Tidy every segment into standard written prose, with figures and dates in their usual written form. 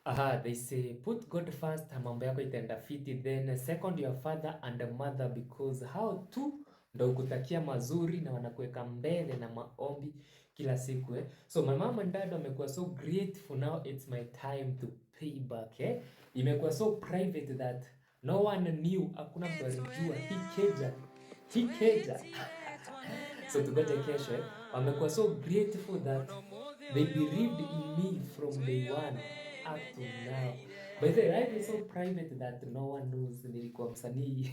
Aha, they say put God first, mambo yako itaenda fiti, then second your father and mother, because how tu ndo kutakia mazuri na wanakuweka mbele na maombi kila siku eh. So my mom and dad wamekuwa so grateful, now it's my time to pay back eh. Imekuwa so private that no one knew, hakuna mtu alijua hii keja so tugoje kesho eh. Wamekuwa so grateful that they believed in me from day one up to now. By the way, life is so private that no one knows nilikuwa msanii.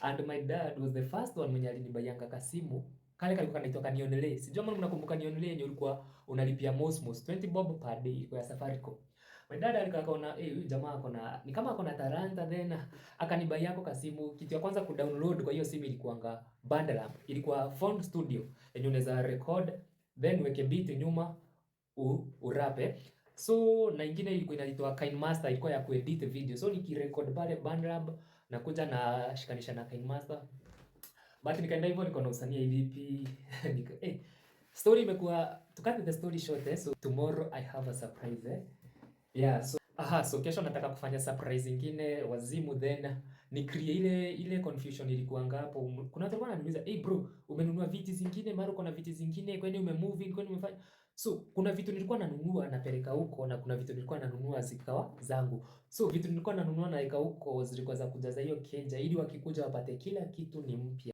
And my dad was the first one mwenye alinibayanga kasimu. Kale kalikuwa kanaitwa Kanionelee. Sijui kama mnakumbuka Kanionelee yenye ulikuwa unalipia Mosmos 20 bob per day, ilikuwa ya Safaricom. My dad alikaa akaona huyu jamaa akona ni kama akona talanta, then akanibai yako kasimu. Kitu ya kwanza kudownload kwa hiyo simu ilikuwanga bundle app. Ilikuwa phone studio yenye unaweza record then weke beat nyuma urape. So na ingine ilikuwa inaitwa KineMaster, ilikuwa ya kuedit video. So nikirecord pale Bandlab na kuja na shikanisha na KineMaster. But nikaenda hivyo niko na usanii IDP. Story imekuwa, to cut the story short so tomorrow I have a surprise Yeah, so kesho nataka kufanya surprise ingine wazimu, then ni create ile confusion ilikuwa hapo. Kuna watu wananiuliza, "Hey bro, umenunua viti zingine, mara uko na viti zingine, kwani umemove, kwani umefanya?" So kuna vitu nilikuwa nanunua napeleka huko na kuna vitu nilikuwa nanunua zikawa zangu. So vitu nilikuwa nanunua naeka huko zilikuwa za kujaza hiyo keja ili wakikuja wapate kila kitu ni mpya.